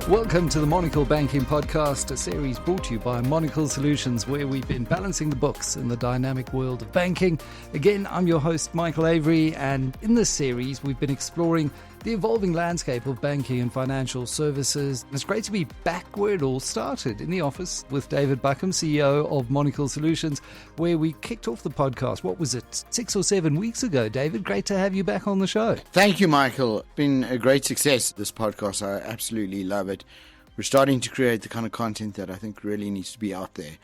Welcome to the Monocle Banking Podcast, a series brought to you by Monocle Solutions, where we've been balancing the books in the dynamic world of banking. Again, I'm your host, Michael Avery, and in this series, we've been exploring the evolving landscape of banking and financial services. It's great to be back where it all started, in the office with David Buckham, CEO of Monocle Solutions, where we kicked off the podcast. What was it, 6 or 7 weeks ago, David? Great to have you back on the show. Thank you, Michael. It's been a great success, this podcast. I absolutely love it. We're starting to create the kind of content that I think really needs to be out there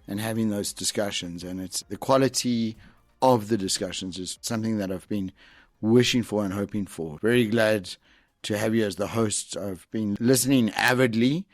and having those discussions. And it's the quality of the discussions is something that I've been wishing for and hoping for. Very glad to have you as the host. I've been listening avidly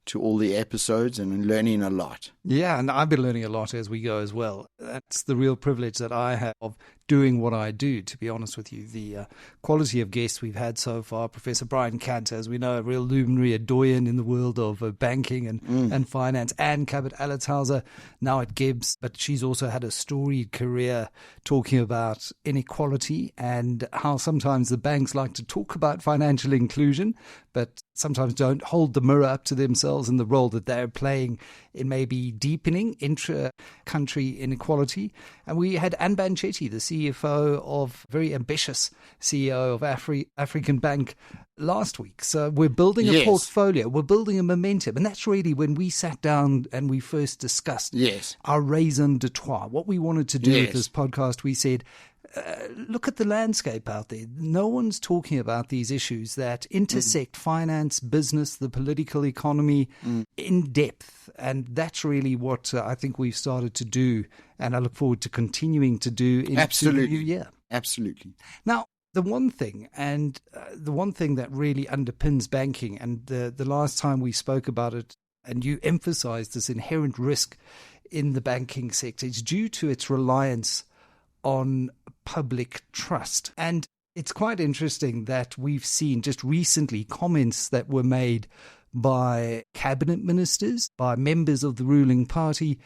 to all the episodes and learning a lot. Yeah, and I've been learning a lot as we go as well. That's the real privilege that I have of doing what I do, to be honest with you. The quality of guests we've had so far, Professor Brian Cantor, as we know, a real luminary, a doyen in the world of banking and finance, Anne Cabot-Alathauser, now at Gibbs, but she's also had a storied career talking about inequality and how sometimes the banks like to talk about financial inclusion, but sometimes don't hold the mirror up to themselves in the role that they're playing in maybe deepening intra-country inequality. And we had Anne Banchetti, the CFO of, very ambitious CEO of African Bank last week. So we're building a portfolio, we're building a momentum. And that's really when we sat down and we first discussed our raison d'etre, what we wanted to do with this podcast. We said, look at the landscape out there. No one's talking about these issues that intersect finance, business, the political economy in depth. And that's really what I think we've started to do. And I look forward to continuing to do in the new year. Absolutely. Now, the one thing that really underpins banking, and the last time we spoke about it, and you emphasized this inherent risk in the banking sector, it's due to its reliance on public trust. And it's quite interesting that we've seen just recently comments that were made by cabinet ministers, by members of the ruling party,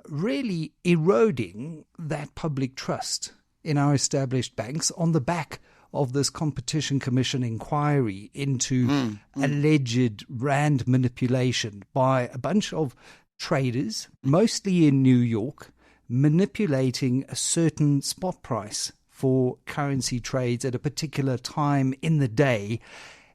really eroding that public trust in our established banks on the back of this Competition Commission inquiry into alleged rand manipulation by a bunch of traders, mostly in New York, manipulating a certain spot price for currency trades at a particular time in the day.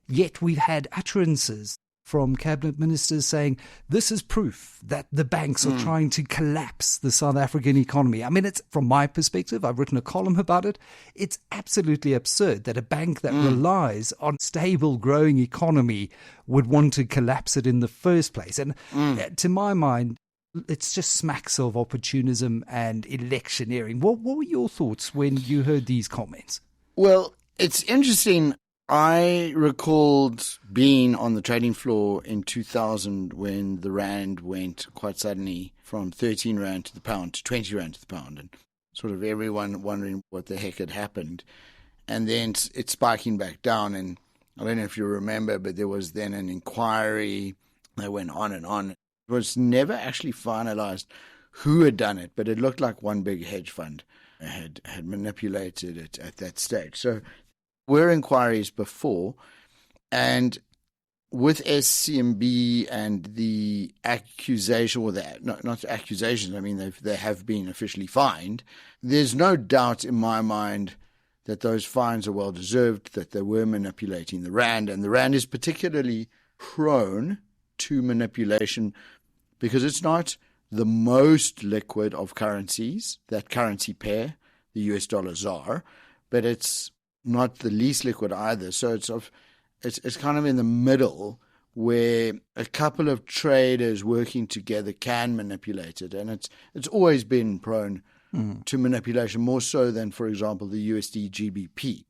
Yet we've had utterances from cabinet ministers saying this is proof that the banks are trying to collapse the South African economy. I mean, it's, from my perspective, I've written a column about it, it's absolutely absurd that a bank that relies on stable growing economy would want to collapse it in the first place. And to my mind, it's just smacks of opportunism and electioneering. What were your thoughts when you heard these comments? Well, it's interesting. I recalled being on the trading floor in 2000 when the rand went quite suddenly from 13 rand to the pound to 20 rand to the pound, and sort of everyone wondering what the heck had happened. And then it's spiking back down, and I don't know if you remember, but there was then an inquiry that went on and on. It was never actually finalized who had done it, but it looked like one big hedge fund had manipulated it at that stage. So were inquiries before, and with SCMB and the accusation, or not accusations, I mean they have been officially fined, there's no doubt in my mind that those fines are well deserved, that they were manipulating the rand, and the rand is particularly prone to manipulation because it's not the most liquid of currencies, that currency pair, the US dollar ZAR, but it's not the least liquid either. So it's kind of in the middle where a couple of traders working together can manipulate it. And it's always been prone to manipulation, more so than, for example, the USD GBP.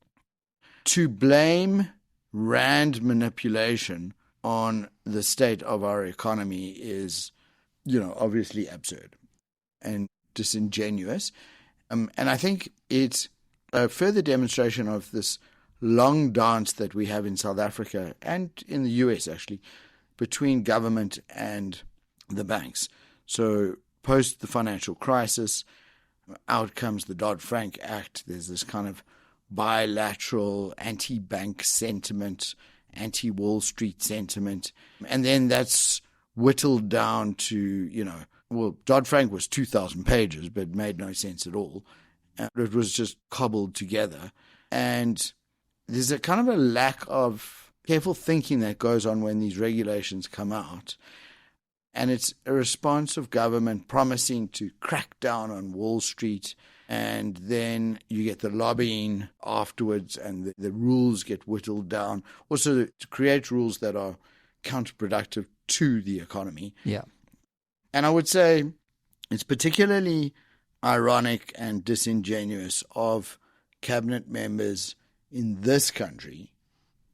To blame rand manipulation on the state of our economy is, obviously absurd and disingenuous. And I think it's a further demonstration of this long dance that we have in South Africa and in the US, actually, between government and the banks. So post the financial crisis, out comes the Dodd-Frank Act. There's this kind of bilateral anti-bank sentiment anti-Wall Street sentiment. And then that's whittled down to, Dodd-Frank was 2,000 pages, but made no sense at all. It was just cobbled together. And there's a kind of a lack of careful thinking that goes on when these regulations come out. And it's a response of government promising to crack down on Wall Street, and then you get the lobbying afterwards, and the rules get whittled down. Also, to create rules that are counterproductive to the economy. Yeah. And I would say it's particularly ironic and disingenuous of cabinet members in this country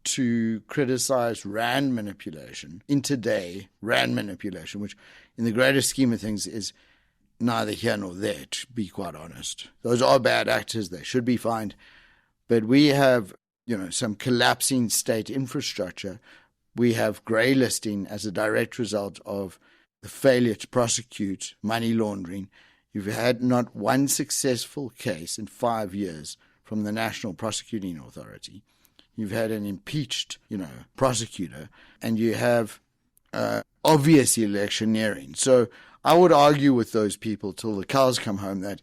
to criticize rand manipulation, intraday rand manipulation, which in the greater scheme of things is neither here nor there, to be quite honest. Those are bad actors. They should be fined. But we have, some collapsing state infrastructure. We have grey listing as a direct result of the failure to prosecute money laundering. You've had not one successful case in 5 years from the National Prosecuting Authority. You've had an impeached, prosecutor, and you have obvious electioneering. So I would argue with those people till the cows come home that,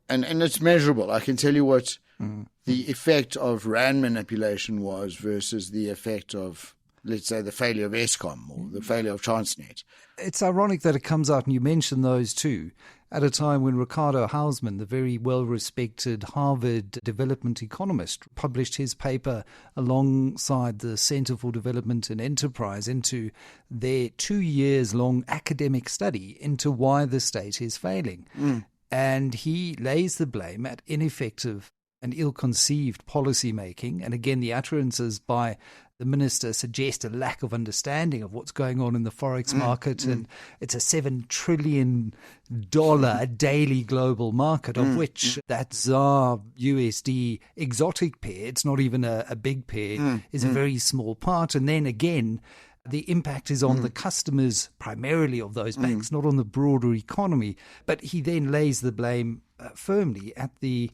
and it's measurable. I can tell you what the effect of rand manipulation was versus the effect of, let's say, the failure of Eskom or the failure of Transnet. It's ironic that it comes out, and you mentioned those too, at a time when Ricardo Hausmann, the very well-respected Harvard development economist, published his paper alongside the Center for Development and Enterprise into their 2 years long academic study into why the state is failing. And he lays the blame at ineffective and ill-conceived policy making. And again, the utterances by the minister suggest a lack of understanding of what's going on in the forex market. And it's a $7 trillion daily global market, of which that ZAR USD exotic pair, it's not even a big pair, is a very small part. And then again, the impact is on the customers primarily of those banks, not on the broader economy. But he then lays the blame firmly at the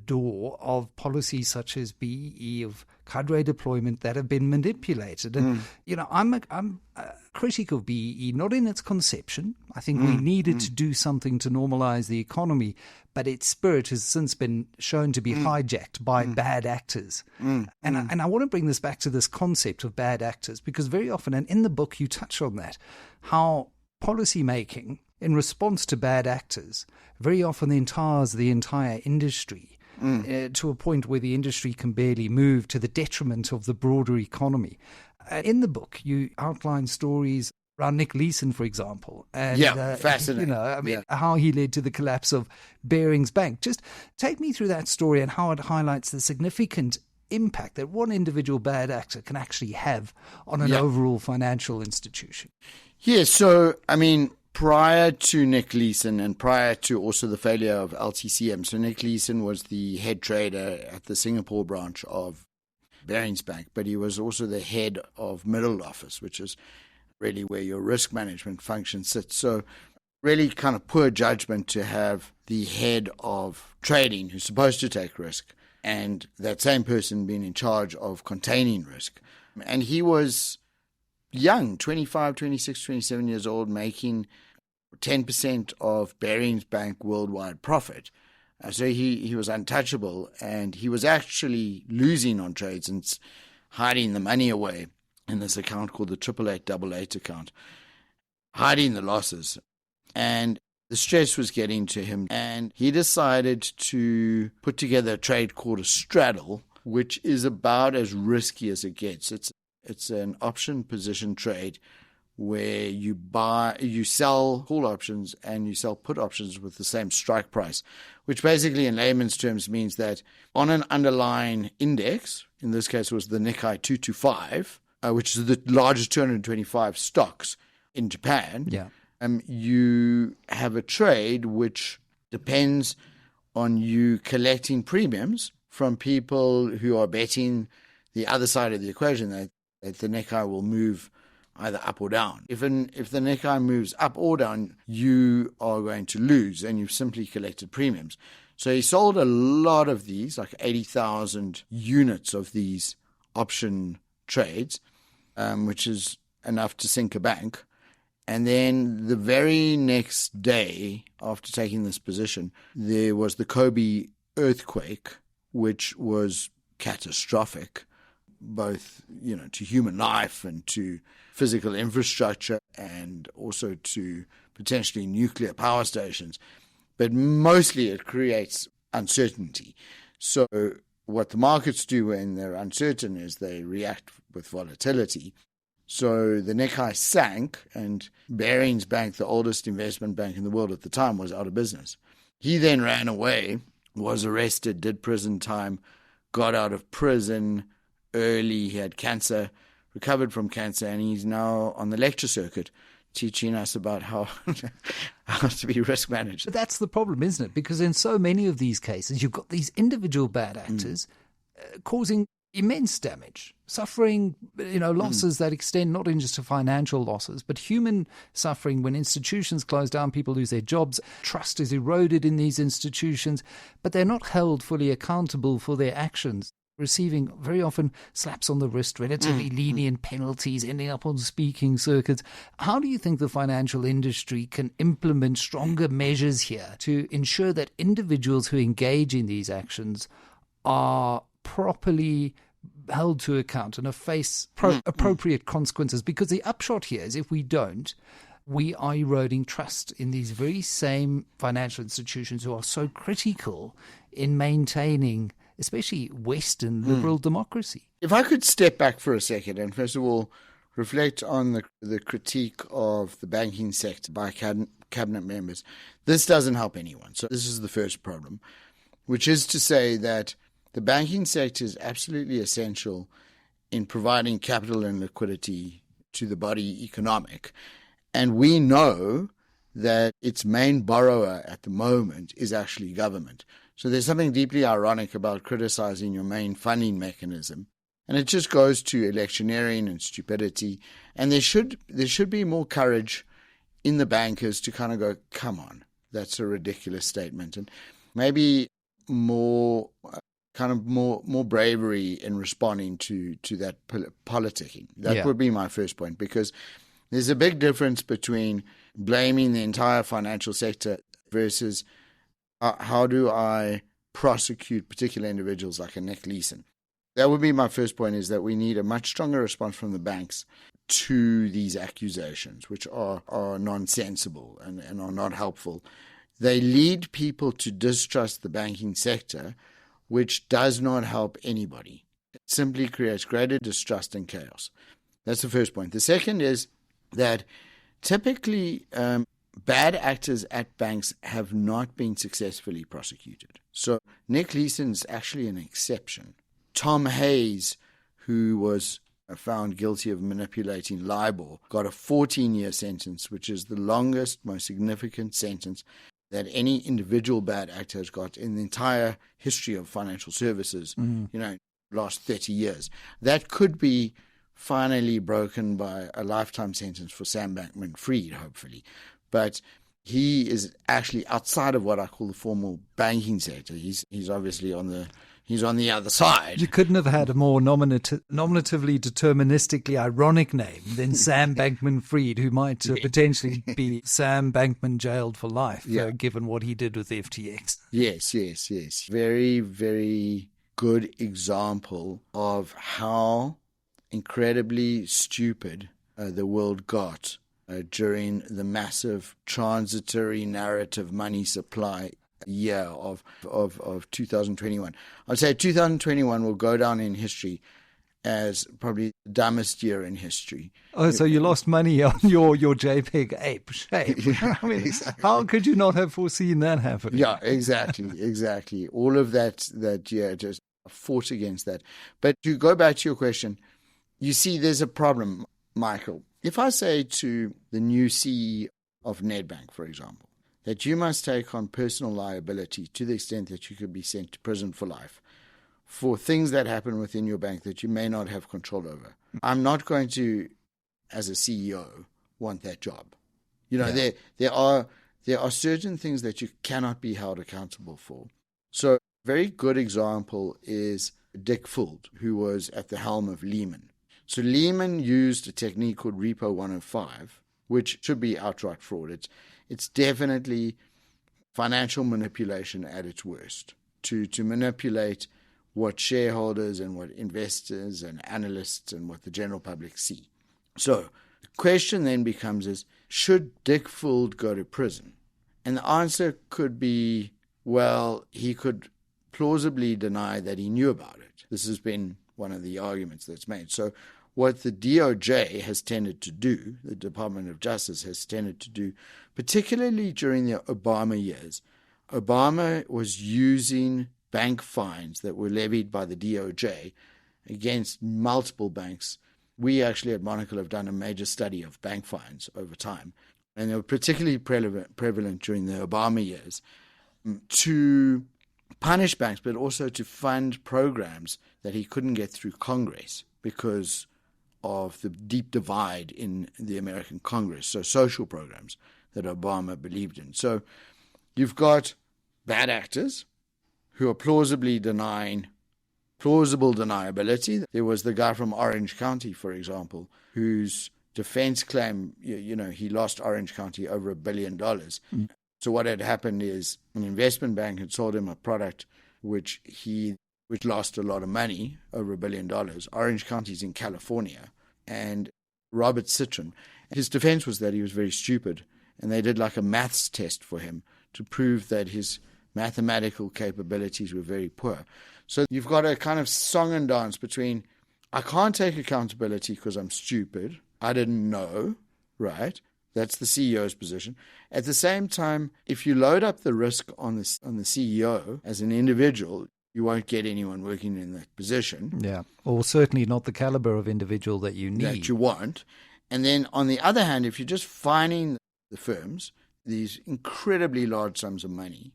door of policies such as BEE, of cadre deployment that have been manipulated. And, I'm a critic of BEE, not in its conception. I think we needed to do something to normalize the economy, but its spirit has since been shown to be hijacked by bad actors. And I want to bring this back to this concept of bad actors, because very often, and in the book you touch on that, how policy making in response to bad actors very often entires the entire industry to a point where the industry can barely move, to the detriment of the broader economy. In the book, you outline stories around Nick Leeson, for example. And, fascinating. How he led to the collapse of Barings Bank. Just take me through that story and how it highlights the significant impact that one individual bad actor can actually have on an overall financial institution. Yeah, so, prior to Nick Leeson and prior to also the failure of LTCM, so Nick Leeson was the head trader at the Singapore branch of Barings Bank, but he was also the head of middle office, which is really where your risk management function sits. So really kind of poor judgment to have the head of trading who's supposed to take risk and that same person being in charge of containing risk. And he was young, 25, 26, 27 years old, making 10% of Barings Bank worldwide profit. So he was untouchable, and he was actually losing on trades and hiding the money away in this account called the 88888 account, hiding the losses. And the stress was getting to him, and he decided to put together a trade called a straddle, which is about as risky as it gets. It's an option position trade where you sell call options and you sell put options with the same strike price, which basically in layman's terms means that on an underlying index, in this case was the Nikkei 225, which is the largest 225 stocks in Japan, you have a trade which depends on you collecting premiums from people who are betting the other side of the equation, that the Nikkei will move either up or down. If the Nikkei moves up or down, you are going to lose, and you've simply collected premiums. So he sold a lot of these, like 80,000 units of these option trades, which is enough to sink a bank. And then the very next day after taking this position, there was the Kobe earthquake, which was catastrophic, both, to human life and to physical infrastructure and also to potentially nuclear power stations. But mostly it creates uncertainty. So what the markets do when they're uncertain is they react with volatility. So the Nikkei sank, and Barings Bank, the oldest investment bank in the world at the time, was out of business. He then ran away, was arrested, did prison time, got out of prison early. He had cancer, recovered from cancer, and he's now on the lecture circuit teaching us about how to be risk managed. But that's the problem, isn't it? Because in so many of these cases, you've got these individual bad actors causing immense damage, suffering, losses that extend not just to financial losses, but human suffering. When institutions close down, people lose their jobs, trust is eroded in these institutions, but they're not held fully accountable for their actions, receiving very often slaps on the wrist, relatively lenient penalties, ending up on speaking circuits. How do you think the financial industry can implement stronger measures here to ensure that individuals who engage in these actions are properly held to account and face appropriate consequences? Because the upshot here is if we don't, we are eroding trust in these very same financial institutions who are so critical in maintaining especially Western liberal democracy. If I could step back for a second and first of all reflect on the critique of the banking sector by cabinet members, this doesn't help anyone. So this is the first problem, which is to say that the banking sector is absolutely essential in providing capital and liquidity to the body economic. And we know that its main borrower at the moment is actually government. So there's something deeply ironic about criticizing your main funding mechanism. And it just goes to electioneering and stupidity. And there should be more courage in the bankers to kind of go, come on, that's a ridiculous statement. And maybe more bravery in responding to that politicking. That would be my first point, because there's a big difference between blaming the entire financial sector versus how do I prosecute particular individuals like a Nick Leeson. That would be my first point, is that we need a much stronger response from the banks to these accusations, which are nonsensical and are not helpful. They lead people to distrust the banking sector, which does not help anybody. It simply creates greater distrust and chaos. That's the first point. The second is that typically bad actors at banks have not been successfully prosecuted. So Nick Leeson is actually an exception. Tom Hayes, who was found guilty of manipulating LIBOR, got a 14-year sentence, which is the longest, most significant sentence that any individual bad actor has got in the entire history of financial services, last 30 years. That could be finally broken by a lifetime sentence for Sam Bankman-Fried, hopefully. But he is actually outside of what I call the formal banking sector. He's obviously on the other side. You couldn't have had a more nominatively, deterministically ironic name than Sam Bankman-Fried, who might potentially be Sam Bankman jailed for life, given what he did with FTX. Yes. Very, very good example of how incredibly stupid the world got during the massive transitory narrative money supply year of 2021. I'd say 2021 will go down in history as probably the dumbest year in history. Oh, so you lost money on your JPEG ape shape. I mean, exactly. How could you not have foreseen that happening? Yeah, exactly. All of that year just fought against that. But to go back to your question, you see there's a problem, Michael. If I say to the new CEO of Nedbank, for example, that you must take on personal liability to the extent that you could be sent to prison for life for things that happen within your bank that you may not have control over, I'm not going to, as a CEO, want that job. There are certain things that you cannot be held accountable for. So a very good example is Dick Fuld, who was at the helm of Lehman. So Lehman used a technique called Repo 105, which should be outright fraud. It's definitely financial manipulation at its worst, to manipulate what shareholders and what investors and analysts and what the general public see. So the question then becomes should Dick Fuld go to prison? And the answer could be, well, he could plausibly deny that he knew about it. This has been one of the arguments that's made. So what the DOJ has tended to do, the Department of Justice has tended to do, particularly during the Obama years, Obama was using bank fines that were levied by the DOJ against multiple banks. We actually at Monocle have done a major study of bank fines over time, and they were particularly prevalent during the Obama years, to punish banks, but also to fund programs that he couldn't get through Congress because of the deep divide in the American Congress, so social programs that Obama believed in. So you've got bad actors who are plausible deniability. There was the guy from Orange County, for example, whose defense claim, he lost Orange County over $1 billion. So what had happened is an investment bank had sold him a product which lost a lot of money, over $1 billion. Orange County's in California. And Robert Citron, his defense was that he was very stupid, and they did like a maths test for him to prove that his mathematical capabilities were very poor. So you've got a kind of song and dance between, I can't take accountability because I'm stupid, I didn't know, right? That's the CEO's position. At the same time, if you load up the risk on the CEO as an individual, you won't get anyone working in that position. Yeah, or certainly not the caliber of individual that you need. That you want. And then on the other hand, if you're just fining the firms these incredibly large sums of money,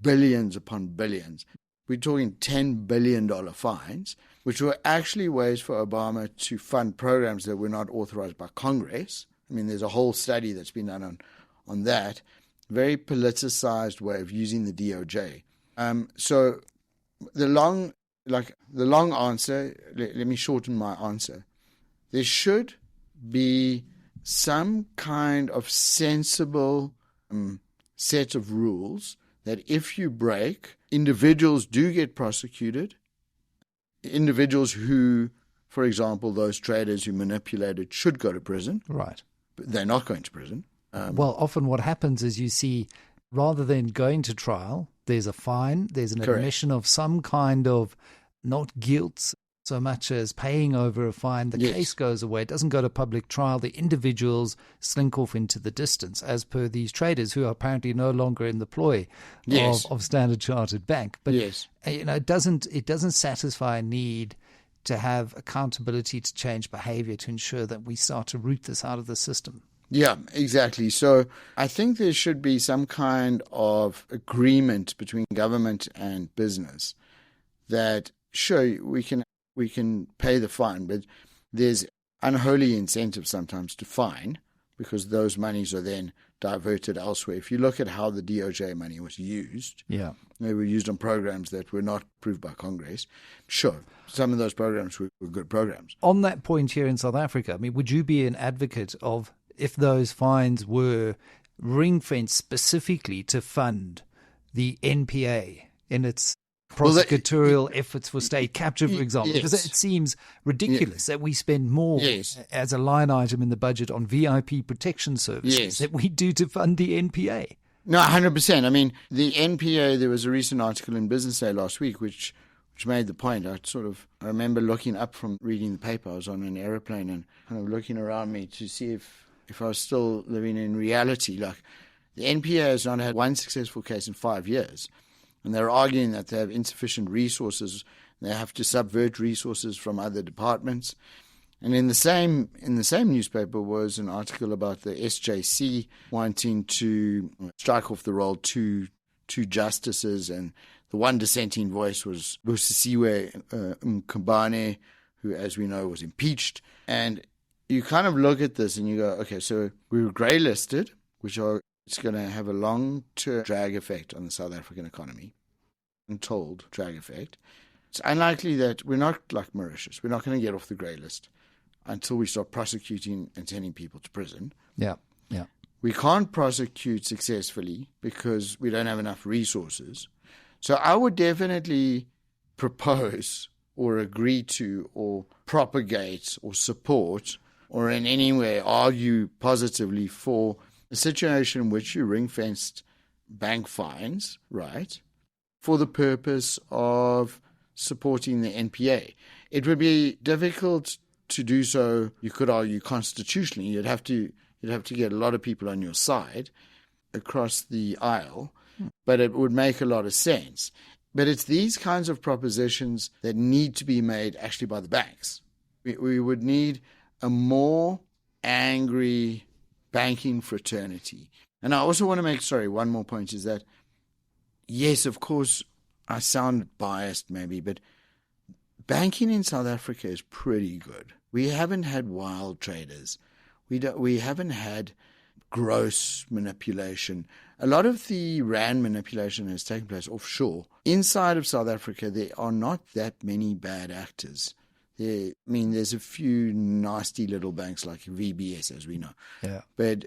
billions upon billions, we're talking $10 billion fines, which were actually ways for Obama to fund programs that were not authorized by Congress. I mean, there's a whole study that's been done on that. Very politicized way of using the DOJ. So the long answer, let me shorten my answer. There should be some kind of sensible set of rules that if you break, individuals do get prosecuted. Individuals who, for example, those traders who manipulated should go to prison. Right. But they're not going to prison. Well, often what happens is you see, rather than going to trial, there's a fine, there's an admission of some kind of, not guilt so much as paying over a fine. The case goes away. It doesn't go to public trial. The individuals slink off into the distance, as per these traders who are apparently no longer in the ploy of Standard Chartered Bank. But it doesn't satisfy a need to have accountability to change behavior to ensure that we start to root this out of the system. Yeah, exactly. So I think there should be some kind of agreement between government and business that, sure, we can pay the fine, but there's unholy incentive sometimes to fine because those monies are then diverted elsewhere. If you look at how the DOJ money was used, they were used on programs that were not approved by Congress. Sure, some of those programs were good programs. On that point here in South Africa, I mean, would you be an advocate of, if those fines were ring-fenced specifically to fund the NPA in its prosecutorial efforts for state capture, for example? Because it seems ridiculous that we spend more as a line item in the budget on VIP protection services that we do to fund the NPA. No, 100%. I mean, the NPA, there was a recent article in Business Day last week which made the point. I remember looking up from reading the paper. I was on an aeroplane and kind of looking around me to see if I was still living in reality. Like, the NPA has not had one successful case in 5 years. And they're arguing that they have insufficient resources. They have to subvert resources from other departments. And in the same newspaper was an article about the SJC wanting to strike off the roll two justices, and the one dissenting voice was Busisiwe Mkhambane, who, as we know, was impeached. And you kind of look at this and you go, okay, so we were grey listed, it's going to have a long-term drag effect on the South African economy, untold drag effect. It's unlikely that we're not like Mauritius. We're not going to get off the grey list until we start prosecuting and sending people to prison. Yeah, yeah. We can't prosecute successfully because we don't have enough resources. So I would definitely propose or agree to or propagate or support or in any way argue positively for a situation in which you ring-fenced bank fines, right, for the purpose of supporting the NPA. It would be difficult to do so, you could argue, constitutionally. You'd have to get a lot of people on your side across the aisle, but it would make a lot of sense. But it's these kinds of propositions that need to be made actually by the banks. We would need a more angry banking fraternity. And I also want to make, one more point is that, yes, of course, I sound biased maybe, but banking in South Africa is pretty good. We haven't had wild traders. We haven't had gross manipulation. A lot of the rand manipulation has taken place offshore. Inside of South Africa, there are not that many bad actors. There's a few nasty little banks like VBS, as we know. Yeah. But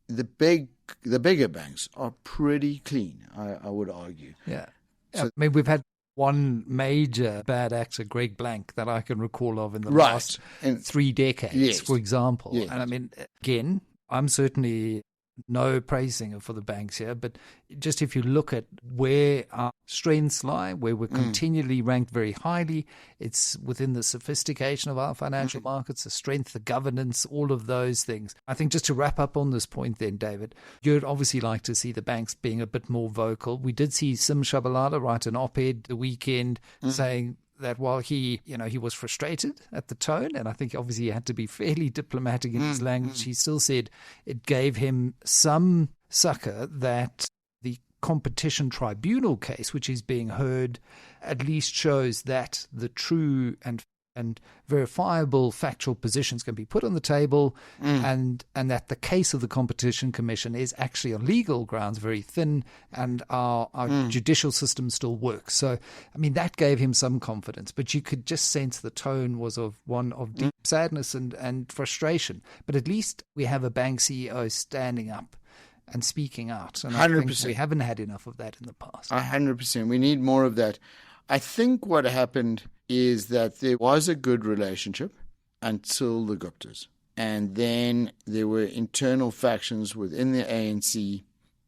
the bigger banks are pretty clean, I would argue. Yeah. So, we've had one major bad actor, Greg Blank, that I can recall of in the last 3 decades, yes. for example. Yes. And again, I'm certainly no praise singer for the banks here, but just if you look at where our strengths lie, where we're continually ranked very highly, it's within the sophistication of our financial markets, the strength, the governance, all of those things. I think just to wrap up on this point then, David, you'd obviously like to see the banks being a bit more vocal. We did see Sim Shabalala write an op-ed the weekend saying that while he was frustrated at the tone, and I think obviously he had to be fairly diplomatic in his language, he still said it gave him some succor that the competition tribunal case, which is being heard, at least shows that the true and verifiable factual positions can be put on the table, and that the case of the Competition Commission is actually on legal grounds very thin, and our judicial system still works. So, that gave him some confidence, but you could just sense the tone was one of deep sadness and frustration. But at least we have a bank CEO standing up and speaking out, and 100%. I think we haven't had enough of that in the past. 100%. We need more of that. I think what happened is that there was a good relationship until the Guptas. And then there were internal factions within the ANC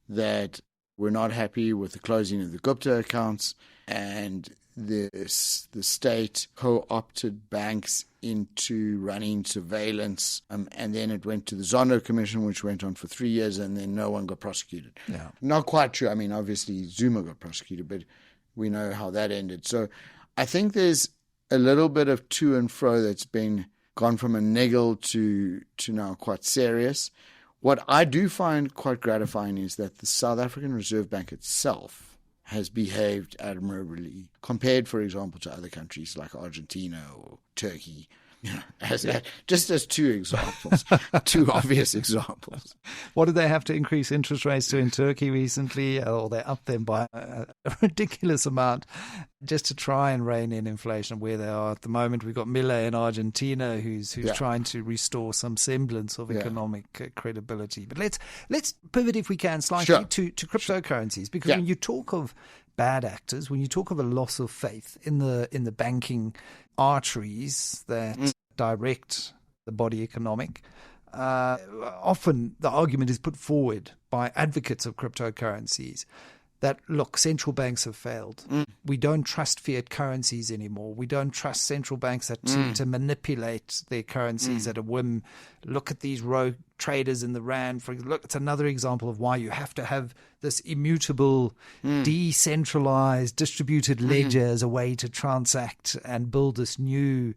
that were not happy with the closing of the Gupta accounts, and the state co-opted banks into running surveillance, and then it went to the Zondo Commission, which went on for 3 years, and then no one got prosecuted. Yeah. Not quite true. Obviously Zuma got prosecuted, but we know how that ended. So I think there's a little bit of to and fro that's been gone from a niggle to now quite serious. What I do find quite gratifying is that the South African Reserve Bank itself has behaved admirably compared, for example, to other countries like Argentina or Turkey. Just as two examples, two obvious examples. What did they have to increase interest rates to in Turkey recently? Or they upped them by a ridiculous amount just to try and rein in inflation where they are at the moment. We've got Milei in Argentina who's trying to restore some semblance of economic credibility. But let's pivot, if we can, slightly to cryptocurrencies, because when you talk of bad actors, when you talk of a loss of faith in the banking arteries that direct the body economic, often the argument is put forward by advocates of cryptocurrencies that, look, central banks have failed. We don't trust fiat currencies anymore. We don't trust central banks that to manipulate their currencies at a whim. Look at these rogue traders in the rand. Look, it's another example of why you have to have this immutable, decentralized, distributed ledger as a way to transact and build this new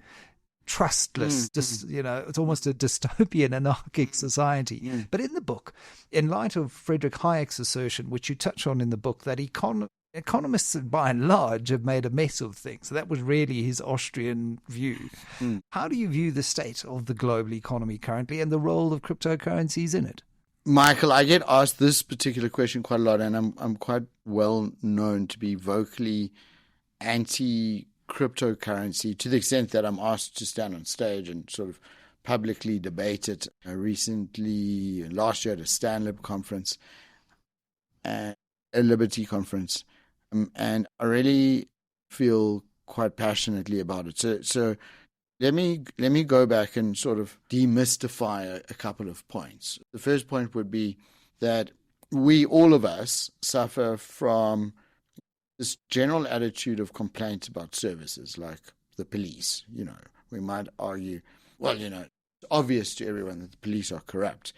trustless, it's almost a dystopian, anarchic society. But in the book, in light of Friedrich Hayek's assertion, which you touch on in the book, that economists by and large have made a mess of things. So that was really his Austrian view. How do you view the state of the global economy currently and the role of cryptocurrencies in it? Michael, I get asked this particular question quite a lot, and I'm quite well known to be vocally anti-cryptocurrency cryptocurrency to the extent that I'm asked to stand on stage and sort of publicly debate it. Recently, last year at a StanLib conference and a Liberty conference, and I really feel quite passionately about it. So let me go back and sort of demystify a couple of points. The first point would be that all of us suffer from this general attitude of complaint about services like the police. We might argue, well, it's obvious to everyone that the police are corrupt.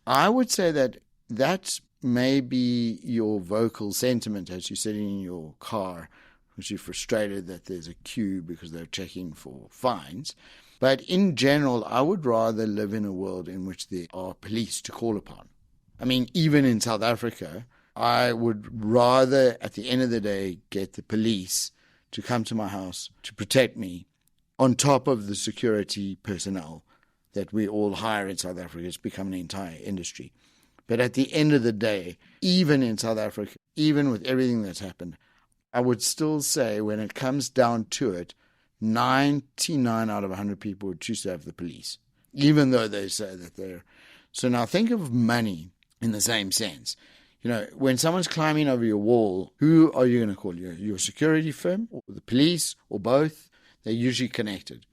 I would say that may be your vocal sentiment as you're sitting in your car, because you're frustrated that there's a queue because they're checking for fines. But in general, I would rather live in a world in which there are police to call upon. I mean, even in South Africa, I would rather, at the end of the day, get the police to come to my house to protect me on top of the security personnel that we all hire in South Africa. It's become an entire industry. But at the end of the day, even in South Africa, even with everything that's happened, I would still say when it comes down to it, 99 out of 100 people would choose to have the police, even though they say that they're... So now think of money in the same sense. When someone's climbing over your wall, who are you going to call? Your security firm or the police or both? They're usually connected.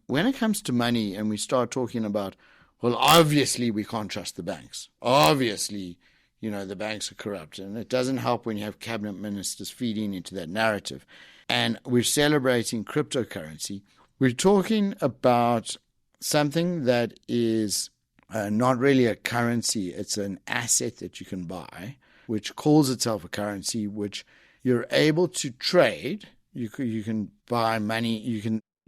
When it comes to money and we start talking about, well, obviously we can't trust the banks. Obviously, the banks are corrupt. And it doesn't help when you have cabinet ministers feeding into that narrative. And we're celebrating cryptocurrency. We're talking about something that is not really a currency. It's an asset that you can buy, which calls itself a currency, which you're able to trade. You can buy money. You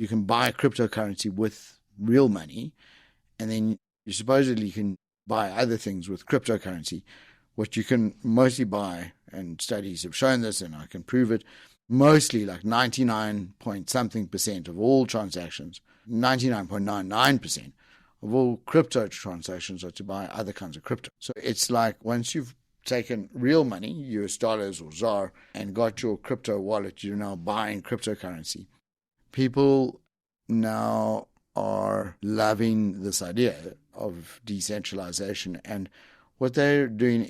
can buy cryptocurrency with real money, and then you supposedly can buy other things with cryptocurrency. What you can mostly buy, and studies have shown this, and I can prove it, mostly like 99 point something % of all transactions, 99.99% of all crypto transactions are to buy other kinds of crypto. So it's like once you've taken real money, US dollars or ZAR, and got your crypto wallet, you're now buying cryptocurrency. People now are loving this idea of decentralization, and what they're doing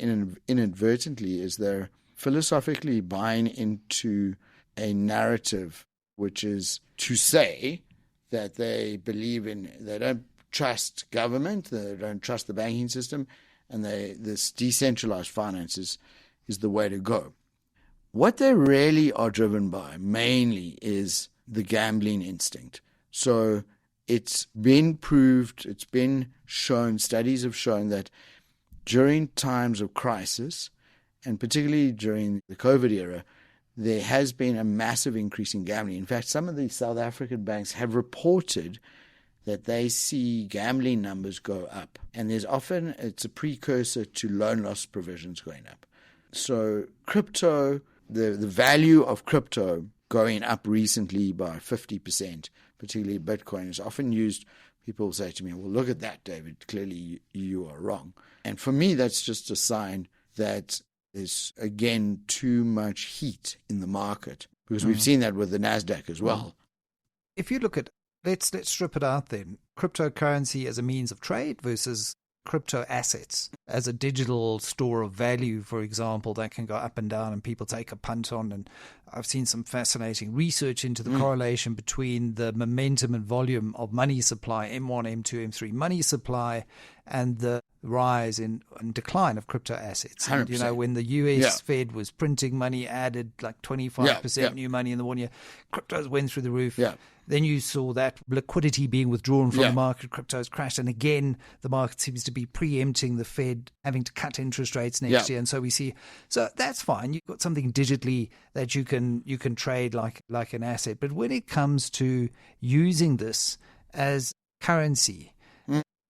inadvertently is they're philosophically buying into a narrative which is to say that they don't trust government, they don't trust the banking system, and this decentralized finance is the way to go. What they really are driven by mainly is the gambling instinct. So it's been proved, it's been shown, studies have shown that during times of crisis, and particularly during the COVID era, there has been a massive increase in gambling. In fact, some of the South African banks have reported that they see gambling numbers go up. And it's a precursor to loan loss provisions going up. So crypto, the value of crypto going up recently by 50%, particularly Bitcoin, is often used. People say to me, well, look at that, David. Clearly you are wrong. And for me, that's just a sign that there's, again, too much heat in the market, because we've seen that with the NASDAQ as well. If you look at, let's strip it out then, cryptocurrency as a means of trade versus crypto assets as a digital store of value, for example, that can go up and down and people take a punt on. And I've seen some fascinating research into the correlation between the momentum and volume of money supply, M1, M2, M3 money supply, and the rise and decline of crypto assets. And, when the US Fed was printing money, added like 25% new money in the 1 year, cryptos went through the roof. Then you saw that liquidity being withdrawn from the market, cryptos crashed. And again, the market seems to be preempting the Fed having to cut interest rates next year. And so we see, so that's fine. You've got something digitally that you can trade like an asset. But when it comes to using this as currency,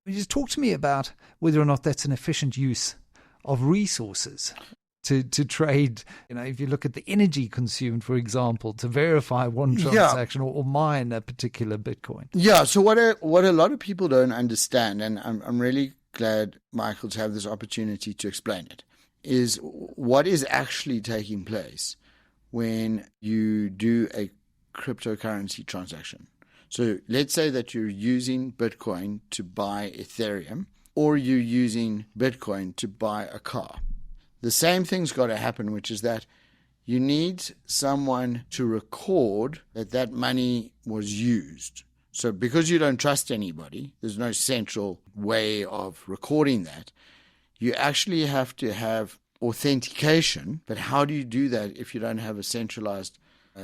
just talk to me about whether or not that's an efficient use of resources to trade. If you look at the energy consumed, for example, to verify one transaction or mine a particular Bitcoin. Yeah. So what a lot of people don't understand, and I'm really glad, Michael, to have this opportunity to explain it, is what is actually taking place when you do a cryptocurrency transaction. So let's say that you're using Bitcoin to buy Ethereum, or you're using Bitcoin to buy a car. The same thing's got to happen, which is that you need someone to record that that money was used. So because you don't trust anybody, there's no central way of recording that. You actually have to have authentication. But how do you do that if you don't have a centralized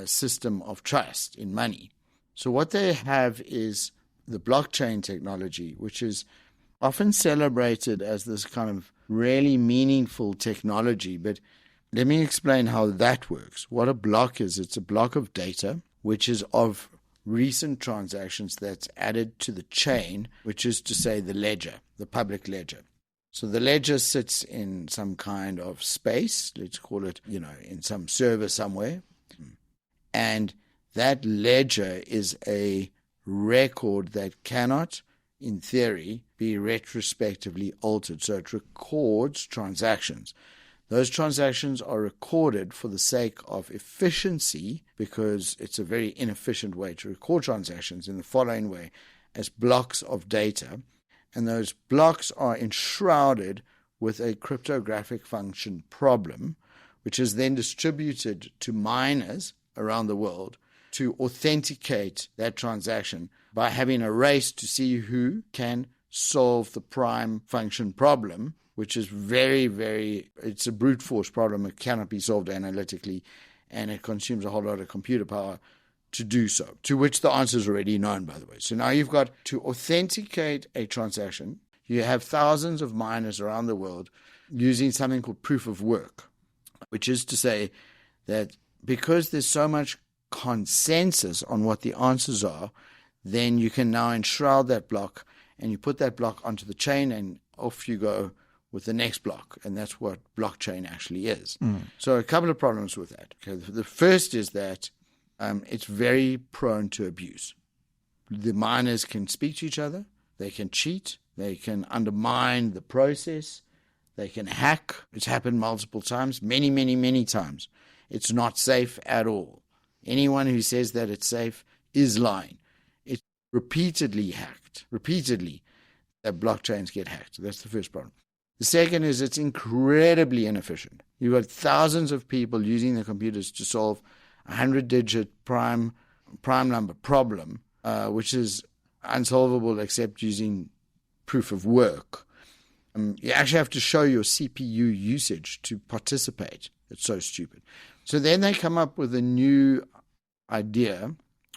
system of trust in money? So what they have is the blockchain technology, which is often celebrated as this kind of really meaningful technology. But let me explain how that works. What a block is, it's a block of data, which is of recent transactions that's added to the chain, which is to say the ledger, the public ledger. So the ledger sits in some kind of space, let's call it, in some server somewhere. And that ledger is a record that cannot, in theory, be retrospectively altered. So it records transactions. Those transactions are recorded for the sake of efficiency, because it's a very inefficient way to record transactions, in the following way: as blocks of data. And those blocks are enshrouded with a cryptographic function problem, which is then distributed to miners around the world to authenticate that transaction by having a race to see who can solve the prime function problem, which is it's a brute force problem. It cannot be solved analytically, and it consumes a whole lot of computer power to do so, to which the answer is already known, by the way. So now you've got to authenticate a transaction. You have thousands of miners around the world using something called proof of work, which is to say that because there's so much consensus on what the answers are, then you can now enshroud that block, and you put that block onto the chain, and off you go with the next block. And that's what blockchain actually is. So a couple of problems with that. Okay, the first is that it's very prone to abuse. The miners can speak to each other, they can cheat, they can undermine the process, they can hack. It's happened multiple times, many times. It's not safe at all. Anyone who says that it's safe is lying. It's repeatedly hacked. Repeatedly, that blockchains get hacked. That's the first problem. The second is it's incredibly inefficient. You've got thousands of people using their computers to solve a 100-digit prime number problem, which is unsolvable except using proof of work. You actually have to show your CPU usage to participate. It's so stupid. So then they come up with a new idea,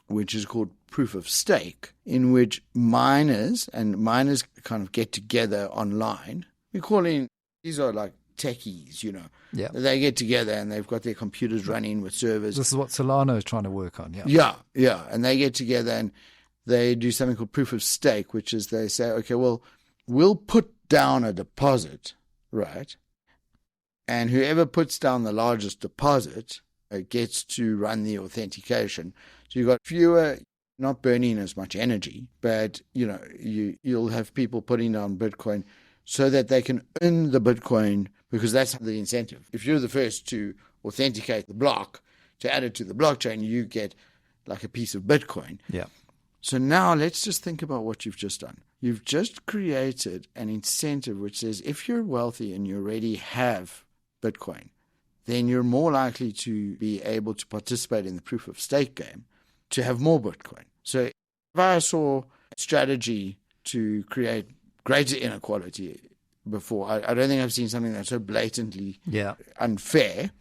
which is called proof of stake, in which miners kind of get together online. These are like techies, Yeah. They get together and they've got their computers running with servers. This is what Solana is trying to work on, yeah. Yeah. And they get together and they do something called proof of stake, which is they say, okay, well, we'll put down a deposit, right? And whoever puts down the largest deposit gets to run the authentication. So you've got fewer, not burning as much energy, but, you'll have people putting down Bitcoin so that they can earn the Bitcoin, because that's the incentive. If you're the first to authenticate the block, to add it to the blockchain, you get like a piece of Bitcoin. Yeah. So now let's just think about what you've just done. You've just created an incentive which says if you're wealthy and you already have Bitcoin, then you're more likely to be able to participate in the proof of stake game to have more Bitcoin. So if I saw a strategy to create greater inequality before, I don't think I've seen something that's so blatantly unfair.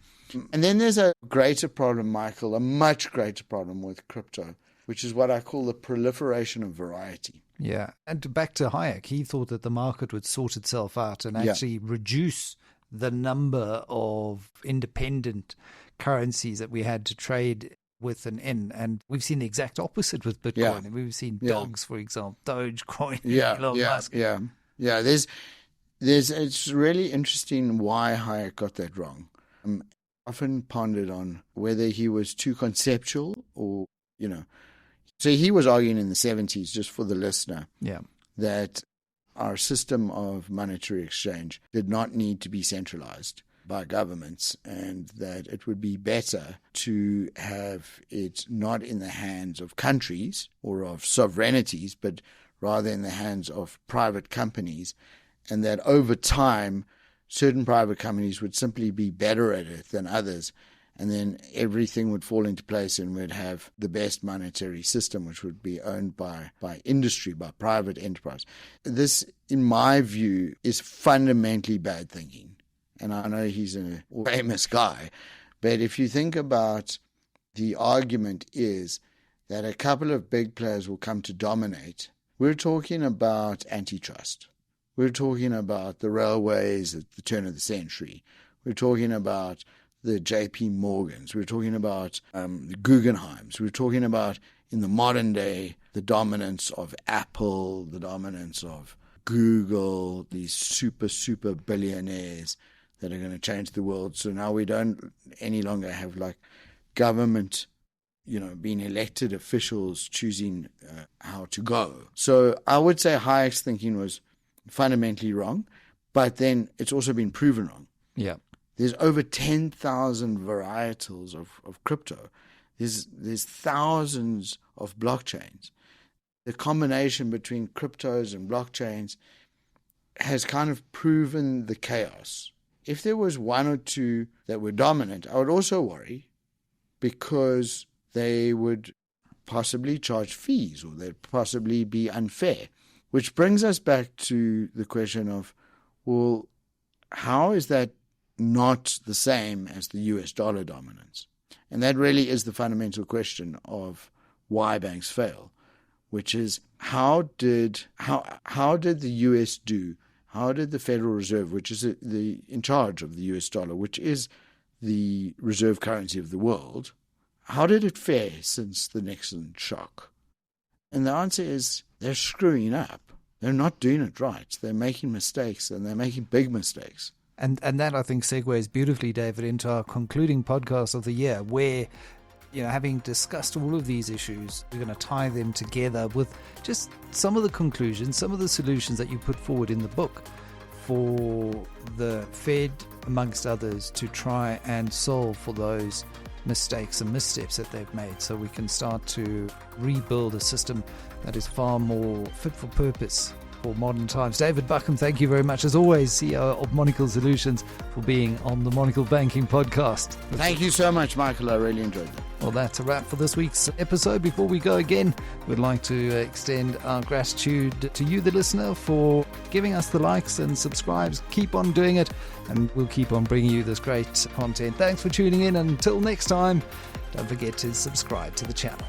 And then there's a greater problem, Michael, a much greater problem with crypto, which is what I call the proliferation of variety. Yeah. And back to Hayek, he thought that the market would sort itself out and actually reduce the number of independent currencies that we had to trade with and in. And we've seen the exact opposite with Bitcoin. Yeah. And we've seen dogs, for example, Dogecoin, Elon Musk. Yeah. It's really interesting why Hayek got that wrong. Often pondered on whether he was too conceptual or, So he was arguing in the 70s, just for the listener, that our system of monetary exchange did not need to be centralized. by governments, and that it would be better to have it not in the hands of countries or of sovereignties, but rather in the hands of private companies, and that over time certain private companies would simply be better at it than others, and then everything would fall into place and we'd have the best monetary system, which would be owned by industry, by private enterprise. This, in my view, is fundamentally bad thinking. And I know he's a famous guy, but if you think about the argument is that a couple of big players will come to dominate, we're talking about antitrust. We're talking about the railways at the turn of the century. We're talking about the JP Morgans. We're talking about the Guggenheims. We're talking about, in the modern day, the dominance of Apple, the dominance of Google, these super billionaires that are going to change the world. So now we don't any longer have like government, being elected officials choosing how to go. So I would say Hayek's thinking was fundamentally wrong, but then it's also been proven wrong. Yeah. There's over 10,000 varietals of crypto. There's thousands of blockchains. The combination between cryptos and blockchains has kind of proven the chaos. If there was one or two that were dominant, I would also worry, because they would possibly charge fees or they'd possibly be unfair, which brings us back to the question of, well, how is that not the same as the US dollar dominance? And that really is the fundamental question of why banks fail, which is how did the US do? How did the Federal Reserve, which is in charge of the US dollar, which is the reserve currency of the world, how did it fare since the Nixon shock? And the answer is they're screwing up. They're not doing it right. They're making mistakes, and they're making big mistakes. And that, I think, segues beautifully, David, into our concluding podcast of the year, where, having discussed all of these issues, we're going to tie them together with just some of the conclusions, some of the solutions that you put forward in the book for the Fed, amongst others, to try and solve for those mistakes and missteps that they've made, so we can start to rebuild a system that is far more fit for purpose for modern times. David Buckham, thank you very much, as always, CEO of Monocle Solutions, for being on the Monocle Banking Podcast. Thank you so much, Michael. I really enjoyed it. Well, that's a wrap for this week's episode. Before we go again, we'd like to extend our gratitude to you, the listener, for giving us the likes and subscribes. Keep on doing it, and we'll keep on bringing you this great content. Thanks for tuning in. Until next time, don't forget to subscribe to the channel.